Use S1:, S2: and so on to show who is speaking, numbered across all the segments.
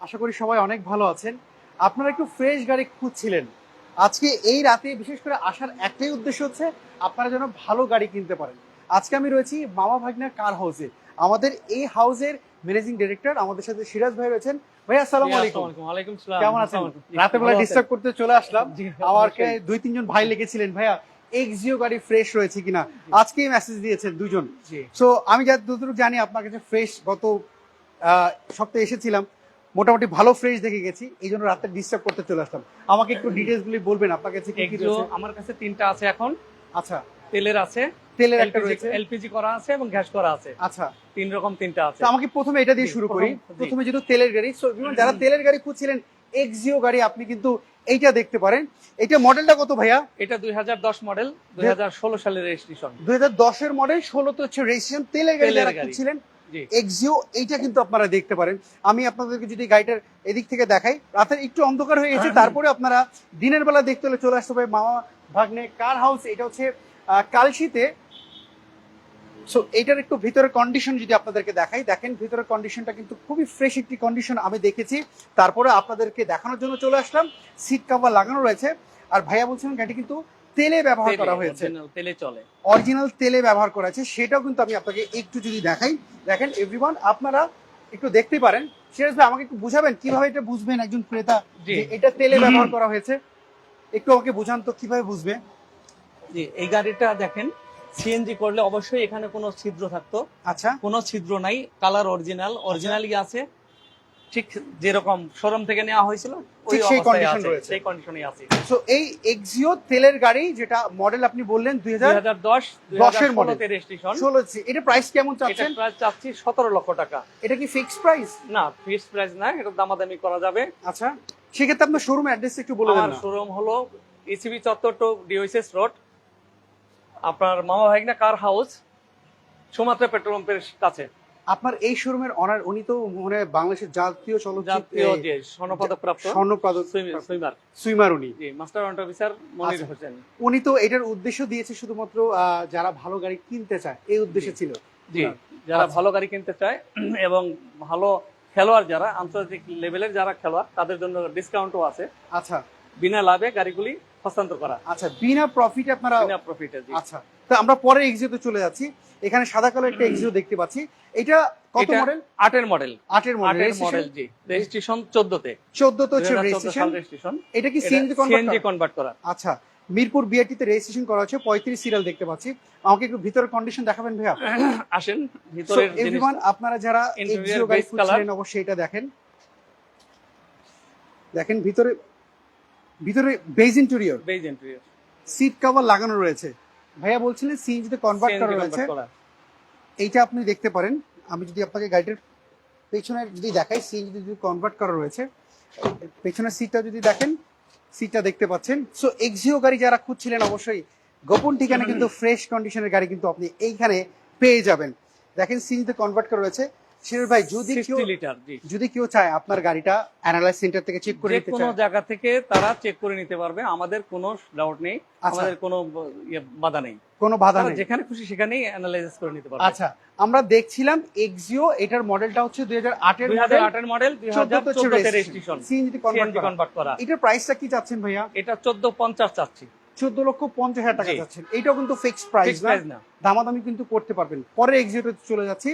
S1: আশা করি সবাই অনেক ভালো আছেন। আপনারা একটু ফ্রেশ গাড়ি খুঁজছিলেন। আজকে এই রাতে বিশেষ করে আসার একটাই উদ্দেশ্য হচ্ছে আপনারা যেন ভালো গাড়ি কিনতে পারেন। আজকে আমি রয়েছি মামা ভাগ্না কার হাউসে। আমাদের এই হাউসের ম্যানেজিং ডিরেক্টর আমাদের সাথে সিরাজ ভাই রয়েছেন। ভাই আসসালামু আলাইকুম।
S2: ওয়ালাইকুম আসসালাম।
S1: কেমন আছেন? রাতে বেলা ডিস্টার্ব করতে চলে আসলাম। আমাকে দুই তিনজন ভাই লিখেছিলেন ভাইয়া এক্সিও গাড়ি ফ্রেশ রয়েছে কিনা, আজকেই মেসেজ দিয়েছেন দুজন। সো আমি যতটুকু জানি আপনার কাছে ফ্রেশ গত সপ্তাহে এসেছিলাম, মোটামুটি ভালো ফ্রেশ দেখে গেছি, এই জন্য রাতে ডিস্টার্ব করতে চলে আসলাম। আমাকে একটু ডিটেলস গুলি বলবেন আপনার কাছে কি কি রয়েছে?
S2: আমার কাছে তিনটা আছে এখন।
S1: আচ্ছা,
S2: তেলের আছে,
S1: তেলের একটা রয়েছে,
S2: এলপিজি করা আছে এবং গ্যাস করা আছে।
S1: আচ্ছা,
S2: তিন রকম তিনটা আছে।
S1: তো আমাকে প্রথমে এটা দিয়ে শুরু করি। প্রথমে যেহেতু তেলের গাড়ি, সো যারা তেলের গাড়ি খুঁজছিলেন এক্সিও গাড়ি, আপনি কিন্তু এইটা দেখতে পারেন। এটা মডেলটা কত ভাইয়া?
S2: এটা 2010 মডেল, 2016 সালের রেজিস্ট্রেশন।
S1: 2010 এর মডেল, 16 তো হচ্ছে রেজিস্ট্রেশন। তেলের গাড়ি যারা
S2: গাড়ি।
S1: খুঁজছিলেন
S2: জি।
S1: এক্সিও, এইটা কিন্তু আপনারা দেখতে পারেন। আমি আপনাদেরকে যদি গাড়িটার এদিক থেকে দেখাই, রাতের একটু অন্ধকার হয়ে গেছে, তারপরে আপনারা দিনের বেলা দেখতে হলে চলে আসতে হবে মামা ভাগ্নে কার হাউস। এটা হচ্ছে কালশিতে। সো এটার একটু ভিতরের কন্ডিশন যদি আপনাদেরকে দেখাই, দেখেন ভিতরের কন্ডিশনটা কিন্তু খুবই ফ্রেশ একটি কন্ডিশন আমি দেখেছি। তারপরে আপনাদেরকে দেখানোর জন্য চলে আসলাম। সিট কভার লাগানো রয়েছে, আর ভাইয়া বলছেন গাড়ি কিন্তু তেলে ব্যবহার করা হয়েছে,
S2: তেলে চলে,
S1: অরিজিনাল তেলে ব্যবহার করা আছে। সেটাও কিন্তু আমি আপনাকে একটু যদি দেখাই, দেখেন এভরিওয়ান আপনারা একটু দেখতে পারেন। সিরাজ ভাই আমাকে একটু বুঝাবেন কিভাবে এটা বুঝবেন একজন ক্রেতা যে এটা তেলে ব্যবহার করা হয়েছে? একটু আমাকে বুঝান তো কিভাবে বুঝবে।
S2: জি, এই গাড়িটা দেখেন সিএনজি করলে অবশ্যই এখানে কোনো ছিদ্র থাকতো।
S1: আচ্ছা,
S2: কোনো ছিদ্র নাই, কালার অরিজিনালই আছে, ঠিক যেরকম শোরুম থেকে নেওয়া হয়েছিল ওই
S1: সেই
S2: অবস্থায়
S1: কন্ডিশন
S2: আছে,
S1: রয়েছে,
S2: সেই কন্ডিশনেই আছে।
S1: সো এই এক্সিও তেলের গাড়ি, যেটা মডেল আপনি বললেন
S2: 2010
S1: এর মডেল,
S2: রেজিস্ট্রেশন।
S1: 16। এটা প্রাইস কেমন
S2: এটা
S1: চাচ্ছেন?
S2: প্রাইস চাচ্ছি 17 লক্ষ টাকা।
S1: এটা কি ফিক্সড প্রাইস?
S2: না, ফিক্সড প্রাইস না, এটা দামাদামি করা যাবে।
S1: আচ্ছা, সেক্ষেত্রে আপনার শোরুম অ্যাড্রেস একটু বলে দেন
S2: আমার
S1: না।
S2: শোরুম হলো ইসিবি চত্বর টু ডিওএসএস রোড, আপনার মামা ভাগ্না কার হাউস, সুমাত্রা পেট্রোল পাম্পের কাছে।
S1: আপনার এই শোরুমের অনার উনি তো মানে বাংলাদেশের জাতীয়
S2: জাতীয় যে স্বর্ণপদক প্রাপ্ত
S1: সুইমার, উনি
S2: জি, master warrant officer Monir Hossain.
S1: উনি তো এটার উদ্দেশ্য দিয়েছে শুধুমাত্র যারা ভালো গাড়ি কিনতে চায়, এই উদ্দেশ্য ছিল।
S2: জি, যারা ভালো গাড়ি কিনতে চায় এবং ভালো খেলোয়াড়, যারা আন্তর্জাতিক লেভেলের যারা খেলোয়াড়, তাদের জন্য ডিসকাউন্টও আছে।
S1: আচ্ছা,
S2: বিনা লাভে গাড়িগুলি হস্তান্তর করা।
S1: আচ্ছা, বিনা প্রফিটে আপনারা?
S2: বিনা প্রফিটে।
S1: আচ্ছা, তো আমরা পরে এক্সিওতে চলে যাচ্ছি। এখানে সাদা কালো একটা এক্সিও দেখতে পাচ্ছি। এটা কত মডেল?
S2: 8 এর মডেল।
S1: 8 এর মডেল,
S2: জি, রেজিস্ট্রেশন 14 তে।
S1: 14 তো হচ্ছে রেজিস্ট্রেশন। এটা কি সিএনজি
S2: কনভার্ট করা?
S1: আচ্ছা, মিরপুর বিআরটি তে রেজিস্ট্রেশন করা হচ্ছে, 35 সিরিয়াল দেখতে পাচ্ছি। আমাকে একটু ভিতরের কন্ডিশন দেখাবেন ভাইয়া?
S2: আসেন ভিতরের জিনিস।
S1: এভরিওয়ান আপনারা যারা এক্সিও গাড়ি খুঁজছিলেন অবশ্যই এটা দেখেন। দেখেন ভিতরে বেজ ইন্টেরিয়র, সিট কভার লাগানো রয়েছে। ভাইয়া বলছিলেন সিএনজি তে কনভার্ট করা রয়েছে, এইটা আপনি দেখতে পারেন। আমি যদি আপনাকে গাড়িটার পেছনে যদি দেখাই, সিএনজি যদি কনভার্ট করা রয়েছে, পেছনের সিটটা যদি দেখেন, সিটটা দেখতে পাচ্ছেন। সো এক্সিও গাড়ি যারা খুঁজছিলেন অবশ্যই গোপন ঠিকানা কিন্তু ফ্রেশ কন্ডিশনের গাড়ি কিন্তু আপনি এইখানে পেয়ে যাবেন। দেখেন সিএনজি তে কনভার্ট করা রয়েছে। সিরাজ ভাই, যদি কেউ চায় আপনার গাড়িটা অ্যানালাইজ সেন্টার থেকে চেক করে নিতে চায়,
S2: কোনো জায়গা থেকে তারা চেক করে নিতে পারবে, আমাদের কোনো ডাউট নেই, আমাদের কোনো বাধা নেই,
S1: কোনো বাধা নেই,
S2: যেখানে খুশি সেখানেই অ্যানালাইসিস করে নিতে পারবে।
S1: আচ্ছা, আমরা দেখছিলাম এক্সিও, এটার মডেলটা হচ্ছে 2008 এর মডেল,
S2: 2014 তে রেজিস্ট্রেশন,
S1: সিএনজি
S2: কনভার্ট করা।
S1: এটার প্রাইসটা কি চাচ্ছেন ভাইয়া?
S2: এটা 1450 চাচ্ছি।
S1: 14,50,000 টাকা চাচ্ছেন। এটাও কিন্তু ফিক্সড প্রাইস না, দামাদামি কিন্তু করতে পারবেন। পরে এক্সিওতে চলে যাচ্ছি।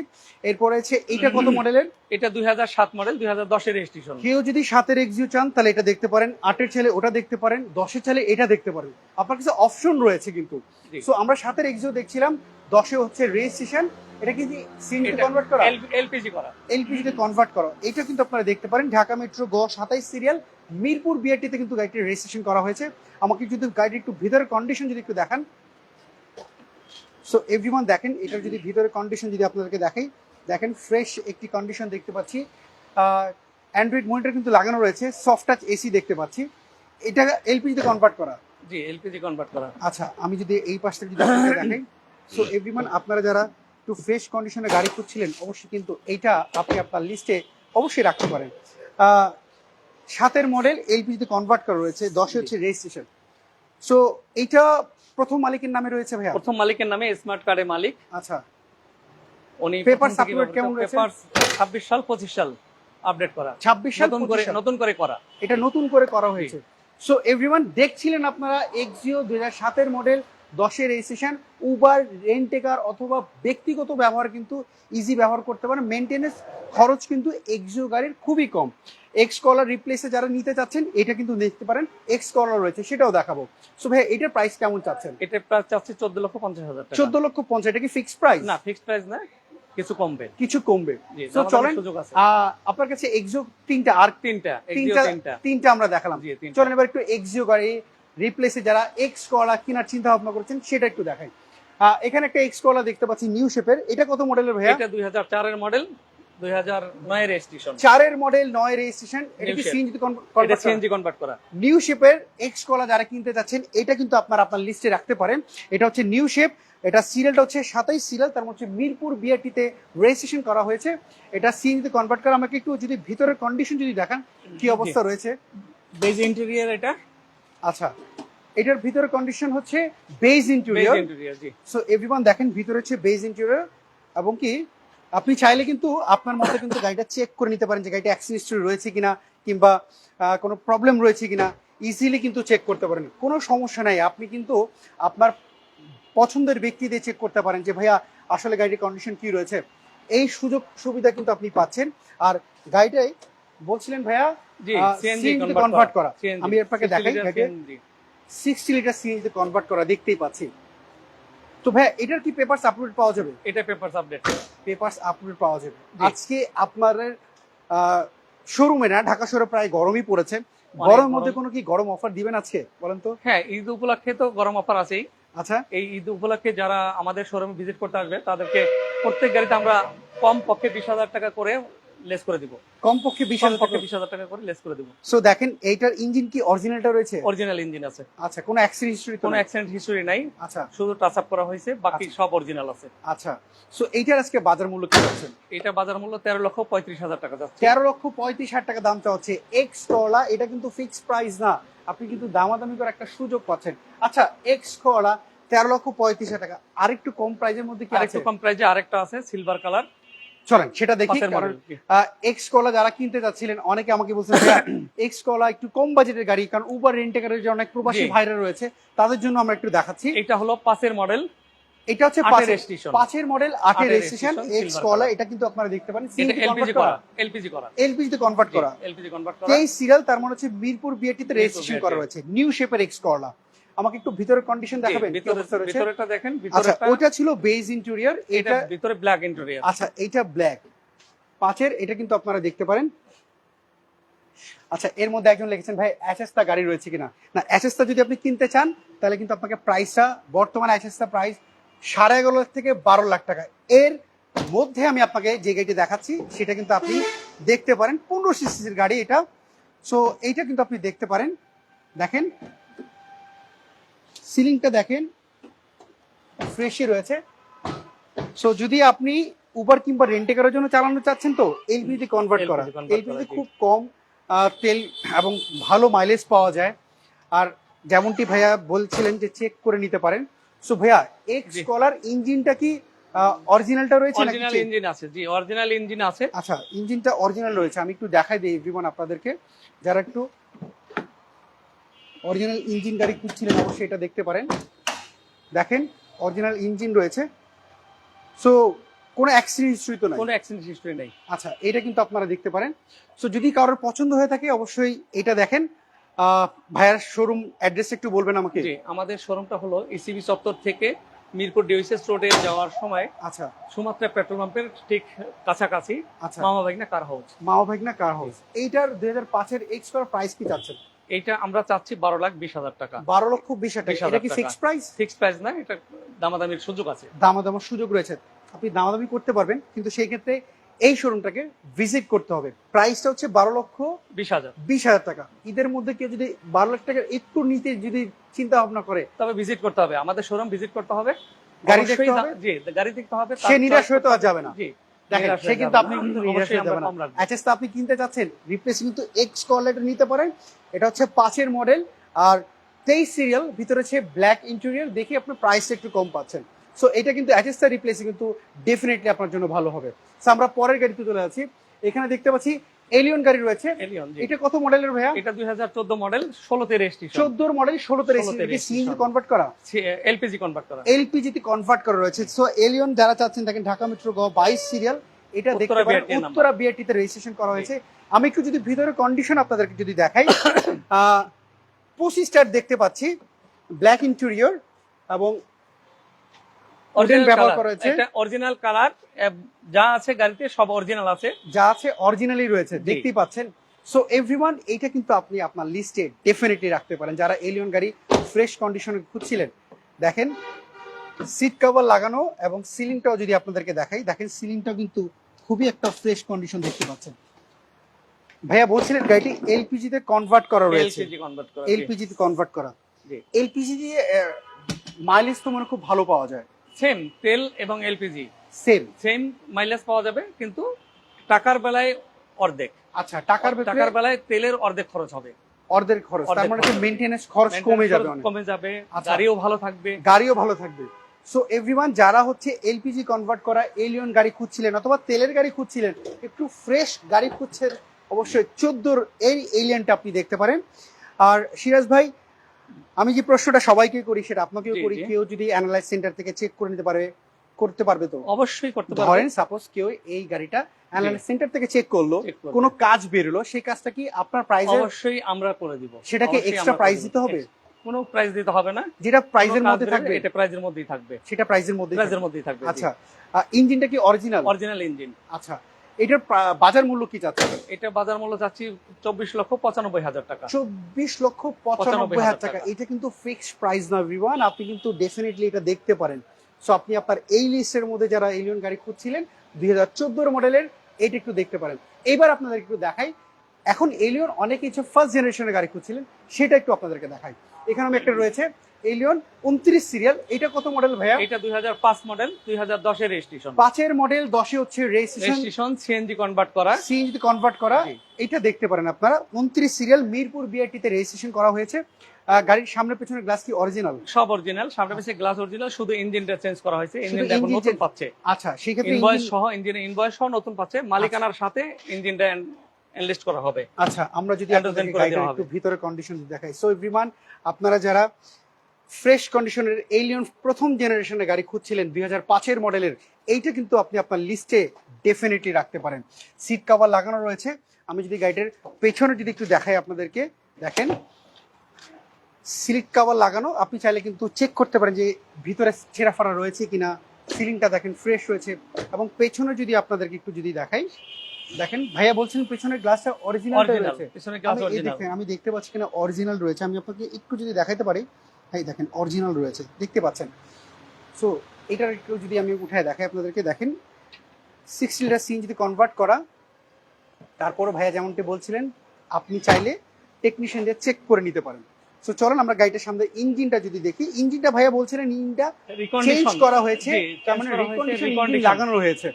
S1: এরপরে হচ্ছে এটা কত মডেলের?
S2: এটা 2007 মডেল, 2010 এর রেজিস্ট্রেশন।
S1: কেউ যদি 7 এর এক্সিও চান তাহলে এটা দেখতে পারেন, 8 এর ছেলে ওটা দেখতে পারেন, 10 এর ছেলে এটা দেখতে পারেন। আপনার কাছে অপশন রয়েছে কিন্তু। সো আমরা 7 এর এক্সিও দেখছিলাম, 10 এ হচ্ছে রেজিস্ট্রেশন। এটা কি সিএনজি কনভার্ট করা?
S2: এলপিজি করা,
S1: এলপিজি তে কনভার্ট করা। এটা কিন্তু আপনারা দেখতে পারেন, ঢাকা মেট্রো গ 27 সিরিয়াল, মিরপুর বিআরটি তে কিন্তু গাড়িটি রেজিস্ট্রেশন করা হয়েছে। আমাকে যদি গাড়ির একটু ভিতরের কন্ডিশন যদি একটু দেখান। সো এভরিওয়ান দেখেন, এটার যদি ভিতরের কন্ডিশন যদি আপনাদেরকে দেখাই, দেখেন ফ্রেশ একটি কন্ডিশন দেখতে পাচ্ছি। অ্যান্ড্রয়েড মনিটর কিন্তু লাগানো রয়েছে, সফট টাচ এসি দেখতে পাচ্ছি। এটা এলপিজি তে কনভার্ট করা?
S2: জি, এলপিজি কনভার্ট করা।
S1: আচ্ছা, আমি যদি এই পাশটা যদি আপনাদের দেখাই, সো এভরিওয়ান আপনারা যারা একটু ফ্রেশ কন্ডিশনে গাড়ি খুঁজছিলেন অবশ্যই কিন্তু এইটা আপনি আপনার লিস্টে অবশ্যই রাখতে পারেন। 7 এর মডেল, এলপিজিতে কনভার্ট করা রয়েছে, 10 হচ্ছে রেজিস্ট্রেশন। সো এইটা প্রথম মালিকের নামে রয়েছে ভাইয়া?
S2: প্রথম মালিকের নামে, স্মার্ট কার্ডের মালিক।
S1: আচ্ছা,
S2: উনি
S1: পেপার সার্কুলেট কেমন রয়েছে?
S2: পেপার 26 সাল 25 সাল আপডেট করা,
S1: 26 সাল
S2: নতুন করে করা,
S1: এটা নতুন করে করা হয়েছে। সো এভরিওয়ান, দেখছিলেন আপনারা Axio 2007 model 10 registration, Uber, rent a car অথবা ব্যক্তিগত ব্যবহার কিন্তু ইজি ব্যবহার করতে পারেন। মেনটেনেন্স খরচ কিন্তু এক্সিও গাড়ির খুবই কম। এক্স কলার রিপ্লেসে যারা নিতে চাচ্ছেন এটা কিন্তু দেখতে পারেন, এক্স কলার রয়েছে, সেটাও দেখাবো। সো ভাই এটার প্রাইস কেমন চাচ্ছেন?
S2: এটা প্রাইস চাচ্ছি 14,50,000 টাকা।
S1: 14,50,000, এটা কি ফিক্সড প্রাইস?
S2: না, ফিক্সড প্রাইস না, কিছু কমবে,
S1: কিছু কমবে।
S2: জি,
S1: তো চলেন,
S2: সুযোগ আছে।
S1: আপনার কাছে এক্সিও তিনটা, আর তিনটা আমরা দেখালাম।
S2: জি, তিনটা।
S1: চলেন এবার একটু এক্সিও গাড়ি রিপ্লেসে যারা এক্স কলা কেনার চিন্তা ভাবনা করছেন সেটা একটু দেখাই। এখানে একটা এক্স কলা দেখতে পাচ্ছি নিউ শেপের, এটা কত মডেলের ভাইয়া?
S2: এটা 2004 এর মডেল, 2009 রেজিস্ট্রেশন।
S1: 4 এর মডেল, 9 রেজিস্ট্রেশন। এটা কি
S2: সিএনজি কনভার্ট করা?
S1: নিউ শেপের এক্স কলা যারা কিনতে যাচ্ছেন এটা কিন্তু আপনার লিস্টে রাখতে পারেন। এটা হচ্ছে নিউ শেপ, এটা সিরিয়ালটা হচ্ছে 27 সিরিয়াল, তার মধ্যে মিরপুর বিআরটিতে রেজিস্ট্রেশন করা হয়েছে। এটা সিএনজিতে কনভার্ট করা। আমাকে একটু যদি ভিতরের কন্ডিশন যদি দেখান কি অবস্থা রয়েছে।
S2: বেজ ইন্টেরিয়র এটা।
S1: আচ্ছা, এটার ভিতরের কন্ডিশন হচ্ছে বেজ ইন্টেরিয়র।
S2: জি।
S1: সো এভরিওয়ান দেখেন ভিতরে হচ্ছে বেজ ইন্টেরিয়র, এবং কি আপনি চাইলে কিন্তু আপনার মতো কিন্তু গাড়িটা চেক করে নিতে পারেন যে গাড়িটা অ্যাক্সিডেন্ট হিস্ট্রি রয়েছে কিনা, কিংবা কোনো প্রবলেম রয়েছে কিনা, ইজিলি কিন্তু চেক করতে পারেন, কোনো সমস্যা নাই। আপনি কিন্তু আপনার পছন্দের ব্যক্তি দিয়ে চেক করতে পারেন যে ভাইয়া আসলে গাড়ির কন্ডিশন কি রয়েছে। এই সুযোগ সুবিধা কিন্তু আপনি পাচ্ছেন। আর গাড়িটাই বলছিলেন ভাইয়া সিএনজি কনভার্ট করা। আমি আপনাকে দেখাই, 60 লিটার সিএনজি কনভার্ট করা, দেখতেই পাচ্ছি। তো ভাই এটার কি পেপারস আপলোড পাওয়া যাবে?
S2: এটা পেপারস
S1: আপলোড পাওয়া যাবে। আজকে আপনাদের শোরুমে না, ঢাকা শহরে প্রায় গরমই পড়েছে, গরমের মধ্যে কোনো কি গরম অফার দিবেন আজকে বলেন তো?
S2: হ্যাঁ, ঈদ উপলক্ষে তো গরম অফার আছেই।
S1: আচ্ছা,
S2: এই ঈদ উপলক্ষে যারা আমাদের শোরুমে ভিজিট করতে আসবে তাদেরকে প্রত্যেক গাড়িতে আমরা কম পক্ষে 20,000 টাকা করে লেস করে দিব।
S1: কমপক্ষে
S2: 20,000 টাকা করে লেস করে দিব।
S1: সো দেখেন এইটার ইঞ্জিন কি অরিজিনালটা রয়েছে?
S2: অরিজিনাল ইঞ্জিন আছে।
S1: আচ্ছা, কোনো অ্যাক্সিডেন্ট হিস্টরি?
S2: কোনো অ্যাক্সিডেন্ট হিস্টরি নাই।
S1: আচ্ছা,
S2: শুধু টাচ আপ করা হয়েছে, বাকি সব অরিজিনাল আছে।
S1: আচ্ছা, সো এইটার আজকে বাজার মূল্য কি যাচ্ছে?
S2: এটা বাজার মূল্য 13,35,000 টাকা যাচ্ছে।
S1: 13,35,000 টাকা দাম চাচ্ছে এক্স কলা। এটা কিন্তু ফিক্সড প্রাইস না, আপনি কিন্তু দামাদামি করে একটা সুযোগ পাচ্ছেন। আচ্ছা, এক্স কলা 13,35,000 টাকা। আরেকটু কম প্রাইজের মধ্যে কি আছে?
S2: আরেকটু কম প্রাইজে আরেকটা আছে সিলভার কালার,
S1: চলেন সেটা দেখি। এক্স কলা যারা কিনতে যাচ্ছিলেন অনেকে আমাকে বলছেন এক্স কলা একটু কম বাজেটের গাড়ি, কারণ উবার রেন্টেকারের যে অনেক প্রবাসী ভাইরা রয়েছে তাদের জন্য আমরা একটু দেখাচ্ছি।
S2: এটা হলো 5 এর মডেল,
S1: এটা হচ্ছে 5 এর মডেল, 8 এর রেজিস্ট্রেশন এক্স কলা। এটা কিন্তু আপনারা দেখতে পারেন
S2: এটা এলপিজি করা,
S1: এলপিজি তে কনভার্ট করা, এই সিরিয়াল, তার মানে হচ্ছে মিরপুর বিআরটি তে রেজিস্ট্রেশন করা হয়েছে। নিউ শেপের এক্স কলা। আমাকে একটু ভিতরের কন্ডিশন দেখাবেন?
S2: ভিতরেরটা দেখেন।
S1: আচ্ছা, ওটা ছিল বেজ ইন্টেরিয়র,
S2: এটা ভিতরে ব্ল্যাক ইন্টেরিয়র।
S1: আচ্ছা, এটা ব্ল্যাক 5 এর, এটা কিন্তু আপনারা দেখতে পারেন। আচ্ছা, এর মধ্যে একজন লিখেছেন ভাই অ্যাসেস্তা গাড়ি রয়েছে কিনা। না, অ্যাসেস্তা যদি আপনি কিনতে চান তাহলে কিন্তু আপনাকে প্রাইসটা, বর্তমানে অ্যাসেস্তা প্রাইস 11.5 থেকে 12 লাখ টাকা। এর মধ্যে আমি আপনাকে যে গাড়িটি দেখাচ্ছি সেটা কিন্তু আপনি দেখতে পারেন, 15 সিসির গাড়ি এটা। সো এইটা কিন্তু আপনি দেখতে পারেন। দেখেন সিলিংটা দেখেন, ফ্রেশই রয়েছে। সো যদি আপনি উবার কিংবা রেন্টেকারের জন্য চালানো চাচ্ছেন তো এলপিজি কনভার্ট করা। এলপিজি খুব কম তেল এবং ভালো মাইলেজ পাওয়া যায়। আর যেমনটি ভাইয়া বলছিলেন যে চেক করে নিতে পারেন। সো ভাইয়া এক্স কলার ইঞ্জিনটা কি অরিজিনালটা রয়েছে?
S2: অরিজিনাল ইঞ্জিন আছে। জি, অরিজিনাল ইঞ্জিন আছে।
S1: আচ্ছা, ইঞ্জিনটা অরিজিনাল রয়েছে। আমি একটু দেখাই দিই এভরিওয়ান আপনাদেরকে, যারা একটু অরিজিনাল ইঞ্জিন গাড়ি খুঁজছিলেন অবশ্যই এটা দেখতে পারেন। দেখেন অরিজিনাল ইঞ্জিন রয়েছে। সো কোনো অ্যাক্সিডেন্ট হিস্টরি তো নাই?
S2: কোনো অ্যাক্সিডেন্ট হিস্টরি নাই।
S1: আচ্ছা, এটা কিন্তু আপনারা দেখতে পারেন। সো যদি কারোর পছন্দ হয়ে থাকে অবশ্যই এটা দেখেন। ভাইয়ার শোরুম অ্যাড্রেস একটু বলবেন আমাকে?
S2: জি, আমাদের শোরুমটা হলো ইসিবি চত্বর থেকে মিরপুর ডিওসিএস রোডে যাওয়ার সময়,
S1: আচ্ছা,
S2: সুমাত্রা পেট্রোল পাম্পের ঠিক কাছাকাছি,
S1: আচ্ছা,
S2: মামা ভাগনা কার হাউস।
S1: মামা ভাগনা কার হাউস। এইটার 2005 এর এক্স কলার প্রাইস কি চাচ্ছেন?
S2: এইটা আমরা চাচ্ছি 12,20,000 টাকা।
S1: 12,20,000 টাকা। এটা কি ফিক্সড প্রাইস?
S2: ফিক্সড প্রাইস না, এটা দামাদামির সুযোগ আছে।
S1: দামাদামির সুযোগ রয়েছে, আপনি দামাদামি করতে পারবেন, কিন্তু সেই ক্ষেত্রে এই শোরুমটাকে ভিজিট করতে হবে। প্রাইসটা হচ্ছে 12,20,000 টাকা। ঈদের মধ্যে কেউ যদি 12 লাখ টাকার একটু নিতে যদি চিন্তা ভাবনা করে
S2: তবে ভিজিট করতে হবে, আমাদের শোরুম ভিজিট করতে হবে,
S1: গাড়ি দেখতে হবে।
S2: জি, গাড়ি দেখতে হবে।
S1: সে নিরাশ হয়ে তো আর যাবে না।
S2: জি,
S1: দেখেন সে কিন্তু আপনি কিন্তু নিরাশ হয়ে যাবে না। অ্যাচেসটা আপনি কিনতে চাচ্ছেন, রিপ্লেস কিন্তু এক্স কলারটা নিতে পারেন। এটা হচ্ছে 5 এর মডেল আর 23 সিরিয়াল, ভিতরে হচ্ছে ব্ল্যাক ইন্টেরিয়র। দেখি আপনার প্রাইসটা একটু কম পাচ্ছেন। সো এটা কিন্তু অ্যাচেসটা রিপ্লেসে কিন্তু ডেফিনেটলি আপনার জন্য ভালো হবে। সো আমরা পরের গাড়িতে চলে যাচ্ছি। এখানে দেখতে পাচ্ছি এলিয়ন গাড়ি রয়েছে,
S2: এলিয়ন।
S1: এটা কত মডেলের ভাইয়া?
S2: এটা 2014 মডেল, 16তে রেজিস্ট্রেশন।
S1: 14 মডেল, 16তে রেজিস্ট্রেশন। সিএনজি কনভার্ট করা,
S2: এলপিজি কনভার্ট করা,
S1: এলপিজি তে কনভার্ট করা রয়েছে। সো এলিয়ন যারা চাচ্ছেন দেখেন ঢাকা মেট্রো গ 22 সিরিয়াল, এটা দেখতে পারেন উত্তরা বিআরটি তে রেজিস্ট্রেশন করা হয়েছে। আমি একটু যদি ভিতরে কন্ডিশন আপনাদেরকে যদি দেখাই, 25 স্টার দেখতে পাচ্ছি, ব্ল্যাক ইন্টেরিয়র এবং ব্যবহার করা হয়েছে।
S2: এটা অরিজিনাল কালার, যা আছে গাড়িতে সব অরিজিনাল আছে,
S1: যা আছে অরিজিনালি রয়েছে, দেখতেই পাচ্ছেন। সো এভরিওয়ান, এইটা কিন্তু আপনি আপনার লিস্টে ডেফিনেটলি রাখতে পারেন যারা এলিয়ন গাড়ি ফ্রেশ কন্ডিশনে খুঁজছিলেন। দেখেন সিট কভার লাগানো এবং সিলিংটাও যদি আপনাদেরকে দেখাই, দেখেন সিলিংটাও কিন্তু খুবই একটা ফ্রেশ কন্ডিশন দেখতে পাচ্ছেন। ভাইয়া বলছিলেন গাড়িটি এলপিজি তে কনভার্ট করা রয়েছে, এলপিজি তে কনভার্ট করা। এলপিজি দিয়ে মাইলেজ তো মনে খুব ভালো পাওয়া যায়।
S2: সেম তেল এবং এলপিজি
S1: সেম
S2: মাইলেজ পাওয়া যাবে, কিন্তু টাকার বেলায় অর্ধেক।
S1: আচ্ছা, টাকার
S2: বেলায় তেলের অর্ধেক খরচ হবে,
S1: অর্ধেক খরচ, তার মানে মেইনটেনেন্স খরচ কমে যাবে,
S2: গাড়িও ভালো থাকবে,
S1: সো এভরিওয়ান যারা হচ্ছে এলপিজি কনভার্ট করা এলিয়ন গাড়ি খুঁজছিলেন অথবা তেলের গাড়ি খুঁজছিলেন, একটু ফ্রেশ গাড়ি খুঁজছেন, অবশ্যই 14 এই এলিয়নটা আপনি দেখতে পারেন। আর সিরাজ ভাই, আমি যে প্রশ্নটা সবাইকে করি সেটা আপনাকেও করি, কেউ যদি অ্যানালাইজ সেন্টার থেকে চেক করে নিতে করতে পারবে তো?
S2: অবশ্যই করতে পারবে।
S1: ধরেন সাপোজ কেউ এই গাড়িটা অ্যানালাইজ সেন্টার থেকে চেক করলো, কোনো কাজ বেরোলো, সেই কাজটা কি আপনার প্রাইসে?
S2: অবশ্যই আমরা করে দিব।
S1: সেটাকে এক্সট্রা প্রাইস দিতে হবে?
S2: কোনো প্রাইস দিতে হবে না,
S1: যেটা প্রাইসের মধ্যে থাকবে,
S2: এটা প্রাইসের মধ্যেই থাকবে,
S1: সেটা প্রাইসের মধ্যেই থাকবে।
S2: আচ্ছা,
S1: ইঞ্জিনটা কি অরিজিনাল ইঞ্জিন? আচ্ছা, এটার বাজার মূল্য কি চাচ্ছেন?
S2: এটা বাজার মূল্য চাচ্ছি 24,95,000 টাকা।
S1: 24,95,000 টাকা। এটা কিন্তু ফিক্সড প্রাইস না এভরিওয়ান, আপনি কিন্তু ডেফিনেটলি এটা দেখতে পারেন। সো আপনি আপনার এই লিস্টের মধ্যে যারা এলিয়ন গাড়ি খুঁজছিলেন 2014 মডেলের, এটা একটু দেখতে পারেন। এবার আপনাদের একটু দেখাই, এখন এলিয়ন অনেক কিছু ফার্স্ট জেনারেশনের গাড়ি খুঁজছিলেন, সেটা একটু আপনাদেরকে দেখাই। এখানে আমি একটা রয়েছে এলিয়ন 29 সিরিয়াল, এটা কত মডেল ভাইয়া?
S2: এটা 2005 মডেল, 2010 এর রেজিস্ট্রেশন।
S1: 5 এর মডেল, 10 এ হচ্ছে রেজিস্ট্রেশন,
S2: সিএনজি কনভার্ট করা,
S1: এটা দেখতে পারেন আপনারা। 29 সিরিয়াল, মিরপুর বিআরটি তে রেজিস্ট্রেশন করা হয়েছে। গাড়ির সামনে পেছনে গ্লাস কি অরিজিনাল?
S2: সব অরিজিনাল, সামনে পেছনে গ্লাস অরিজিনাল, শুধু ইঞ্জিনটা চেঞ্জ করা হয়েছে, ইঞ্জিনটা এখন নতুন পাচ্ছে।
S1: আচ্ছা, সেই ক্ষেত্রে
S2: ইনভয়েস সহ নতুন পাচ্ছে, মালিকানার সাথে ইঞ্জিনটা এনলিস্ট করা হবে।
S1: আচ্ছা, আমরা যদি আপনাদেরকে গাড়িটার একটু ভিতরে কন্ডিশন দেখাই। সো এভরিওয়ান, আপনারা যারা ফ্রেশ কন্ডিশনের এলিয়ন প্রথম জেনারেশনের গাড়ি খুঁজছিলেন 2005 এর মডেলের, এইটা কিন্তু আপনি আপনার লিস্টে ডেফিনেটলি রাখতে পারেন। সিট কভার লাগানো রয়েছে। আমি যদি গাড়িটার পেছনে যদি একটু দেখাই আপনাদেরকে, দেখেন সিট কভার লাগানো, আপনি চাইলে কিন্তু চেক করতে পারেন যে ভিতরে ছেঁড়া ফাড়া রয়েছে কিনা। সিলিংটা দেখেন ফ্রেশ রয়েছে। এবং পেছনে যদি আপনাদেরকে একটু যদি দেখাই, দেখেন ভাইয়া বলছেন পেছনের গ্লাসটা অরিজিনাল রয়েছে, আমি দেখতে পাচ্ছি কিনা অরিজিনাল রয়েছে। আমি আপনাকে একটু যদি দেখাইতে পারি, এই দেখেন অরিজিনাল রয়েছে, দেখতে পাচ্ছেন। সো এটার একটু যদি আমি উঠায় দেখাই আপনাদেরকে, দেখেন 60 লিটার সিএনজিতে কনভার্ট করা। তারপরে ভাইয়া যেমনটি বলছিলেন, আপনি চাইলে টেকনিশিয়ান দিয়ে চেক করে নিতে পারেন। সো চলুন আমরা গাড়িটার সামনে ইঞ্জিনটা যদি দেখি। ইঞ্জিনটা ভাইয়া বলছিলেন ইঞ্জিনটা চেঞ্জ করা হয়েছে, তার মানে রিকন্ডিশন ইঞ্জিন লাগানো হয়েছে।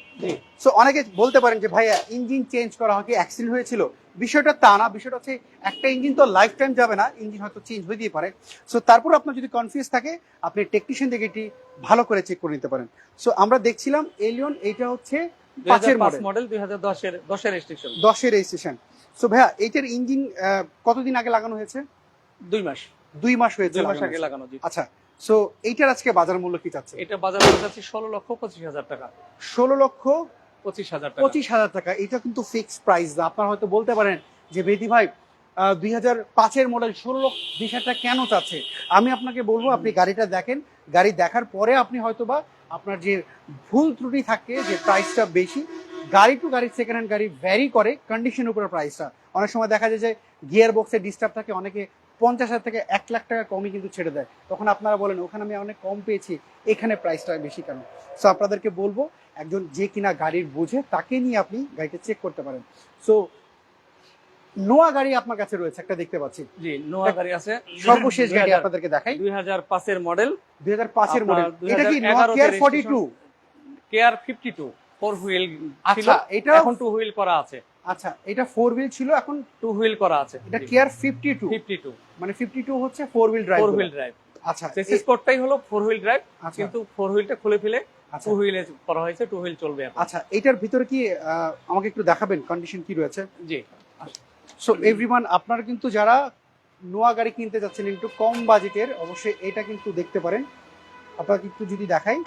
S1: সো অনেকে বলতে পারেন যে ভাইয়া ইঞ্জিন চেঞ্জ করা হয় কি অ্যাক্সিডেন্ট হয়েছিল? বিষয়টা তা না, বিষয়টা হচ্ছে একটা ইঞ্জিন তো লাইফ টাইম যাবে না, ইঞ্জিন হয়তো চেঞ্জ হয়ে দিয়ে পারে। সো তারপর আপনার যদি কনফিউজ থাকে, আপনি টেকনিশিয়ান থেকে এটি ভালো করে চেক করে নিতে পারেন। সো আমরা দেখছিলাম এলিয়ন, এইটা হচ্ছে 5 এর মডেল,
S2: 2010 এর রেজিস্ট্রেশন।
S1: 10 এর রেজিস্ট্রেশন। সো ভাইয়া এইটার ইঞ্জিন কতদিন আগে লাগানো হয়েছে?
S2: 2 মাস।
S1: 2 মাস হয়েছে,
S2: 2 মাস আগে লাগানো।
S1: আচ্ছা, সো এইটার আজকে বাজার মূল্য কি চাচ্ছে?
S2: এটা বাজার মূল্য চাচ্ছি 16,25,000 টাকা।
S1: 16,25,000 টাকা। এটা কিন্তু ফিক্সড প্রাইস না। আপনারা হয়তো বলতে পারেন যে বেদি ভাই 2005 এর মডেল 16,20,000 টাকা কেন চাচ্ছে? আমি আপনাকে বলবো, আপনি গাড়িটা দেখেন, গাড়ি দেখার পরে আপনি হয়তোবা আপনার যে ভুল ত্রুটি থাকে যে প্রাইসটা বেশি, গাড়ি টু গাড়ি সেকেন্ড হ্যান্ড গাড়ি ভ্যারি করে কন্ডিশনের উপরে প্রাইসটা। অনেক সময় দেখা যায় যে গিয়ার বক্সে ডিস্টার্ব থাকে, অনেকে 50,000 থেকে 1 লাখ টাকা কমই কিন্তু ছেড়ে দেয়। তখন আপনারা বলেন ওখানে আমি অনেক কম পেয়েছি, এখানে প্রাইসটা বেশি কেন? সো আপনাদেরকে বলবো, একজন যে কিনা গাড়ির বোঝে তাকে নিয়ে আপনি গাড়িটা চেক করতে পারেন। সো নোয়া গাড়ি আপনার কাছে রয়েছে একটা, দেখতে পাচ্ছি।
S2: জি, নোয়া গাড়ি আছে।
S1: সর্বশেষ গাড়ি আপনাদেরকে দেখাই,
S2: 2005 এর মডেল।
S1: 2005 এর মডেল। এটা কি নোয়া কেয়ার 42?
S2: কেয়ার 52 4 হুইল ছিল, এটা এখন 2 হুইল করা আছে।
S1: আচ্ছা, এটা 4 হুইল ছিল, এখন
S2: 2 হুইল করা আছে।
S1: এটা কেয়ার 52, মানে 52 হচ্ছে 4 হুইল ড্রাইভ।
S2: 4 wheel drive.
S1: আচ্ছা,
S2: চেসিস কোডটাই হলো 4 হুইল ড্রাইভ, কিন্তু 4 হুইলটা খুলে ফেলে
S1: আচ্ছা।
S2: টু হুইলে করা হয়েছে, টু হুইল চলবে এখন।
S1: আচ্ছা, এটার ভিতরে কি আমাকে একটু দেখাবেন কন্ডিশন কি রয়েছে?
S2: জি।
S1: সো এভরিওয়ান, আপনারা কিন্তু যারা নোয়া গাড়ি কিনতে যাচ্ছেন একটু কম বাজেটের, অবশ্যই এটা কিন্তু দেখতে পারেন। আপনারা একটু যদি দেখাই,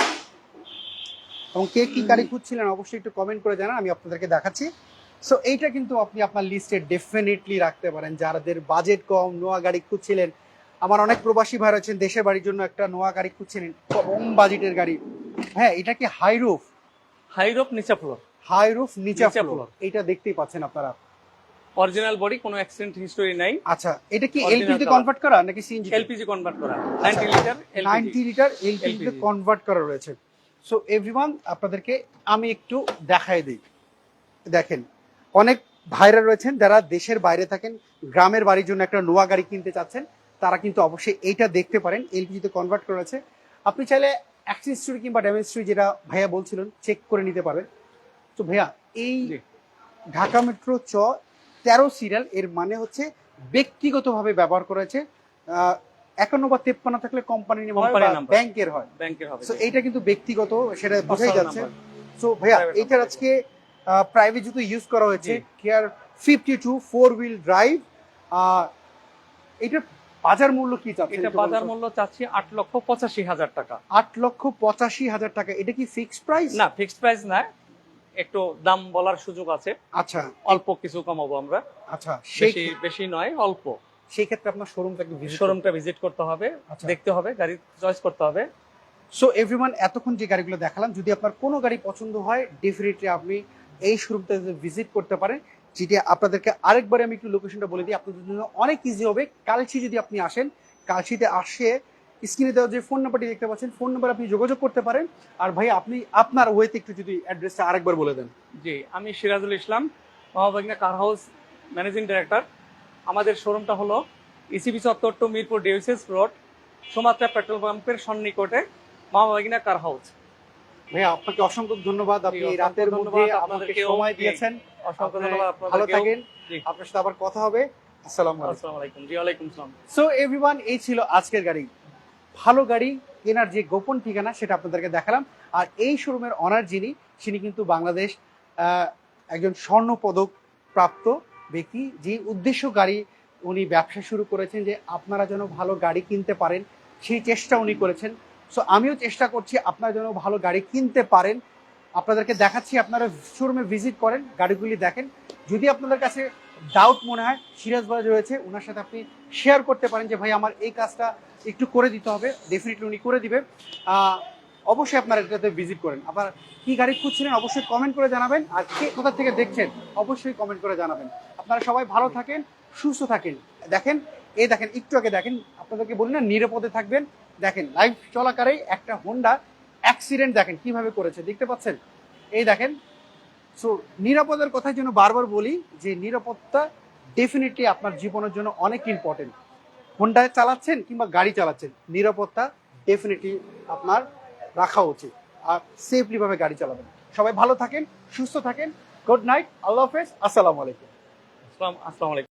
S1: এবং কে কি গাড়ি খুঁজছিলেন অবশ্যই একটু কমেন্ট করে জানান, আমি আপনাদেরকে দেখাচ্ছি। সো এইটা কিন্তু আপনি আপনার লিস্টে ডেফিনেটলি রাখতে পারেন, যাদের বাজেট কম, নোয়া গাড়ি খুঁজছিলেন। আমার অনেক প্রবাসী ভাই রয়েছেন দেশের বাড়ির জন্য একটা নোয়া গাড়ি খুঁজছিলেন, কম বাজেটের গাড়ি। হ্যাঁ, এটা কি হাই রুফ?
S2: হাই রুফ নিচা ফ্লোর।
S1: হাই রুফ নিচা
S2: নিচা
S1: ফ্লোর,
S2: floor।
S1: এইটা দেখতেই পাচ্ছেন আপনারা।
S2: অরিজিনাল বডি, কোনো অ্যাক্সিডেন্ট হিস্টোরি নাই।
S1: আচ্ছা, এটা কি
S2: Original
S1: এলপিজি
S2: color।
S1: কনভার্ট করা নাকি সিএনজি?
S2: এলপিজি কনভার্ট করা, 90 লিটার
S1: 90 লিটার এলপিজি তে কনভার্ট করা রয়েছে। সো এভরিওয়ান, আপনাদেরকে আমি একটু দেখাই দিই। দেখেন, অনেক ভাইরা রয়েছেন যারা দেশের বাইরে থাকেন, গ্রামের বাড়ির জন্য একটা নোয়া গাড়ি কিনতে চাচ্ছেন, তারা কিন্তু অবশ্যই এইটা দেখতে পারেন, এলপিজি তে কনভার্ট করা রয়েছে। আপনি চাইলে অ্যাক্সিডেন্ট হিস্টরি কিংবা ড্যামেজ হিস্টরি, যেটা ভাইয়া বলছিলেন, চেক করে নিতে পারবেন। তো ভাইয়া, এই
S2: জি।
S1: ঢাকা মেট্রো 13 সিরিয়াল, এর মানে হচ্ছে ব্যক্তিগতভাবে ব্যবহার করেছে। 51 বা 53 থাকলে কোম্পানি
S2: Company number।
S1: ব্যাংকের হয়।
S2: ব্যাংকের হবে।
S1: সো এইটা কিন্তু ব্যক্তিগত, সেটা বোঝাই
S2: Personal
S1: যাচ্ছে।
S2: number।
S1: সো ভাইয়া,
S2: Private
S1: এইটার
S2: number।
S1: আজকে প্রাইভেট যেহেতু ইউজ করা হয়েছে,
S2: জি।
S1: কেয়ার 52 4 হুইল ড্রাইভ, এটার বাজার মূল্য কি চাচ্ছেন?
S2: এটা বাজার মূল্য চাচ্ছি 8,85,000 টাকা।
S1: 8,85,000 টাকা। এটা কি ফিক্সড প্রাইস?
S2: না, ফিক্সড প্রাইস না, একটু দাম বলার সুযোগ আছে।
S1: আচ্ছা
S2: অল্প কিছু কমাবো আমরা।
S1: আচ্ছা,
S2: বেশি বেশি নয়, অল্প।
S1: সেই ক্ষেত্রে আপনার শোরুমটা একটু ভিজিট
S2: শোরুমটা ভিজিট করতে হবে,
S1: আচ্ছা।
S2: দেখতে হবে, গাড়ি চয়েস করতে হবে।
S1: সো এভরিওয়ান, এতক্ষণ যে গাড়িগুলো দেখালাম, যদি আপনার কোনো গাড়ি পছন্দ হয় ডেফিনেটলি আপনি এই শোরুমটা ভিজিট করতে পারেন। যেটি আপনাদেরকে আরেকবার আমি একটু লোকেশনটা বলে দিই, আপনাদের জন্য অনেক ইজি হবে। কালচি যদি আপনি আসেন, কালচিতে আসে স্ক্রিনে দেওয়া যে ফোন নাম্বারটি দেখতে পাচ্ছেন, ফোন নাম্বার আপনি যোগাযোগ করতে পারেন। আর ভাই, আপনি আপনার ওয়েতে একটু যদি অ্যাড্রেসটা আরেকবার বলে দেন।
S2: জি, আমি Sirajul Islam, Mamabagna car house managing director. আমাদের শোরুমটা হলো ইসিবি চত্বর to Mirpur DOHS road, Sumatra petrol পাম্পের সন্নিকটে, মামাবাগনা কার হাউস।
S1: ভাইয়া, আপনাকে অসংখ্য ধন্যবাদ, আপনি এই
S2: অসংখ্য
S1: রাতের
S2: ধন্যবাদ
S1: মধ্যে আমাকে
S2: আপনাদেরকেও।
S1: সময় দিয়েছেন।
S2: অসংখ্য
S1: আপনারা
S2: ধন্যবাদ
S1: ভালো
S2: আপনাদেরকেও।
S1: থাকেন,
S2: জি।
S1: আপনার সাথে আবার কথা হবে। আসসালামু আলাইকুম।
S2: আসসালামু আলাইকুম। জি, ওয়ালাইকুম আসসালাম।
S1: সো এভরিওয়ান, এই ছিল আজকের গাড়ি। ভালো গাড়ি কেনার যে গোপন ঠিকানা সেটা আপনাদেরকে দেখালাম। আর এই শোরুমের অনার যিনি কিন্তু বাংলাদেশ একজন স্বর্ণ পদক প্রাপ্ত ব্যক্তি, যে উদ্দেশ্য গাড়ি উনি ব্যবসা শুরু করেছেন, যে আপনারা যেন ভালো গাড়ি কিনতে পারেন, সেই চেষ্টা উনি করেছেন। সো আমিও চেষ্টা করছি আপনারা যেন ভালো গাড়ি কিনতে পারেন। আপনাদেরকে দেখাচ্ছি, আপনারা শোরুমে ভিজিট করেন, গাড়িগুলি দেখেন। যদি আপনাদের কাছে ডাউট মনে হয়, সিরাজ ভাই রয়েছে, ওনার সাথে আপনি শেয়ার করতে পারেন যে ভাই আমার এই কাজটা একটু করে দিতে হবে, ডেফিনেটলি উনি করে দিবে। অবশ্যই আপনারা এটাতে ভিজিট করেন। আপনারা কি গাড়ি খুঁজছিলেন অবশ্যই কমেন্ট করে জানাবেন, আর কে কোথা থেকে দেখছেন অবশ্যই কমেন্ট করে জানাবেন। আপনারা সবাই ভালো থাকেন, সুস্থ থাকেন। দেখেন, এই দেখেন, একটু আগে দেখেন, আপনাদেরকে বলি না নিরাপদে থাকবেন। দেখেন, লাইভ চলাকালেই একটা হোন্ডা অ্যাক্সিডেন্ট দেখেন কিভাবে করেছে, দেখতে পাচ্ছেন? এই দেখেন। সো নিরাপদের কথার জন্য বারবার বলি যে নিরাপত্তা ডেফিনেটলি আপনার জীবনের জন্য অনেক ইম্পর্টেন্ট। হোন্ডা চালাচ্ছেন কিংবা গাড়ি চালাচ্ছেন, নিরাপত্তা ডেফিনেটলি আপনার রাখা উচিত, আর সেফলি ভাবে গাড়ি চালাবেন। সবাই ভালো থাকেন, সুস্থ থাকেন। গুড নাইট, আল্লাহ হাফেজ, আসসালামু আলাইকুম।
S2: আসসালামু আলাইকুম।